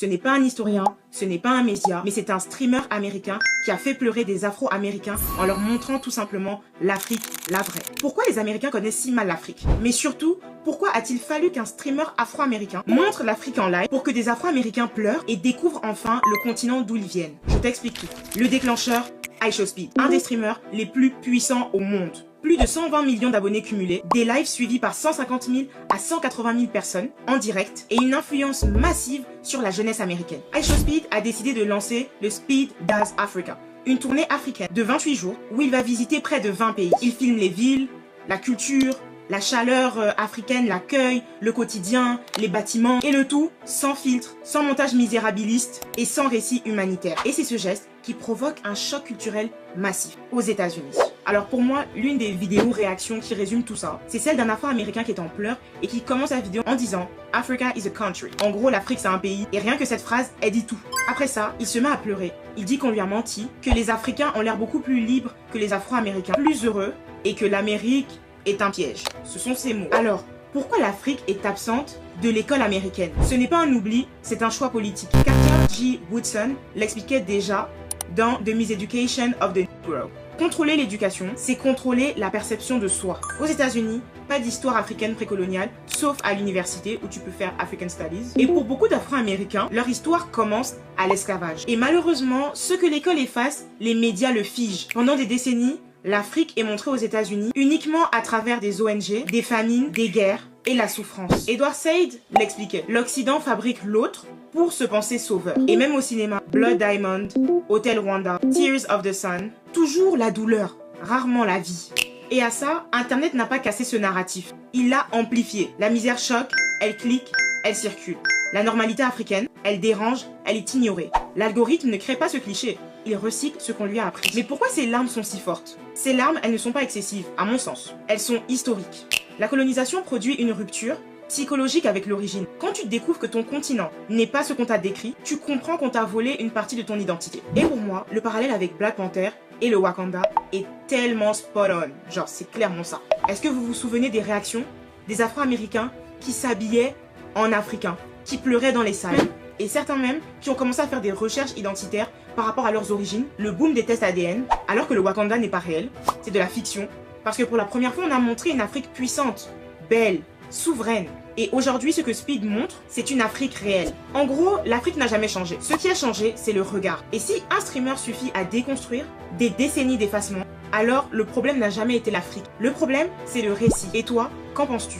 Ce n'est pas un historien, ce n'est pas un média, mais c'est un streamer américain qui a fait pleurer des Afro-Américains en leur montrant tout simplement l'Afrique, la vraie. Pourquoi les Américains connaissent si mal l'Afrique? Mais surtout, pourquoi a-t-il fallu qu'un streamer afro-américain montre l'Afrique en live pour que des Afro-Américains pleurent et découvrent enfin le continent d'où ils viennent? Je t'explique tout. Le déclencheur, iShowSpeed, un des streamers les plus puissants au monde. Plus de 120 millions d'abonnés cumulés, des lives suivis par 150 000 à 180 000 personnes en direct et une influence massive sur la jeunesse américaine. iShowSpeed a décidé de lancer le Speed Does Africa, une tournée africaine de 28 jours où il va visiter près de 20 pays. Il filme les villes, la culture, la chaleur africaine, l'accueil, le quotidien, les bâtiments et le tout sans filtre, sans montage misérabiliste et sans récit humanitaire. Et c'est ce geste qui provoque un choc culturel massif aux États-Unis. Alors pour moi, l'une des vidéos réactions qui résume tout ça, c'est celle d'un Afro-Américain qui est en pleurs et qui commence la vidéo en disant « Africa is a country ». En gros, l'Afrique c'est un pays et rien que cette phrase, elle dit tout. Après ça, il se met à pleurer. Il dit qu'on lui a menti, que les Africains ont l'air beaucoup plus libres que les Afro-Américains, plus heureux et que l'Amérique est un piège. Ce sont ses mots. Alors, pourquoi l'Afrique est absente de l'école américaine? Ce n'est pas un oubli, c'est un choix politique. Carter G. Woodson l'expliquait déjà dans The Miseducation of the Negro. Contrôler l'éducation, c'est contrôler la perception de soi. Aux États-Unis, pas d'histoire africaine précoloniale, sauf à l'université où tu peux faire African Studies. Et pour beaucoup d'Afro-Américains, leur histoire commence à l'esclavage. Et malheureusement, ce que l'école efface, les médias le figent. Pendant des décennies, l'Afrique est montrée aux États-Unis uniquement à travers des ONG, des famines, des guerres et la souffrance. Edward Said l'expliquait. L'Occident fabrique l'autre pour se penser sauveur. Et même au cinéma, Blood Diamond, Hotel Rwanda, Tears of the Sun, toujours la douleur, rarement la vie. Et à ça, Internet n'a pas cassé ce narratif. Il l'a amplifié. La misère choque, elle clique, elle circule. La normalité africaine, elle dérange, elle est ignorée. L'algorithme ne crée pas ce cliché. Il recycle ce qu'on lui a appris. Mais pourquoi ces larmes sont si fortes? Ces larmes, elles ne sont pas excessives, à mon sens. Elles sont historiques. La colonisation produit une rupture psychologique avec l'origine. Quand tu découvres que ton continent n'est pas ce qu'on t'a décrit, tu comprends qu'on t'a volé une partie de ton identité. Et pour moi, le parallèle avec Black Panther et le Wakanda est tellement spot on. Genre, c'est clairement ça. Est-ce que vous vous souvenez des réactions des Afro-Américains qui s'habillaient en africain, qui pleuraient dans les salles? Et certains même qui ont commencé à faire des recherches identitaires par rapport à leurs origines, le boom des tests ADN, alors que le Wakanda n'est pas réel, c'est de la fiction. Parce que pour la première fois, on a montré une Afrique puissante, belle, souveraine. Et aujourd'hui, ce que Speed montre, c'est une Afrique réelle. En gros, l'Afrique n'a jamais changé. Ce qui a changé, c'est le regard. Et si un streamer suffit à déconstruire des décennies d'effacement, alors le problème n'a jamais été l'Afrique. Le problème, c'est le récit. Et toi, qu'en penses-tu?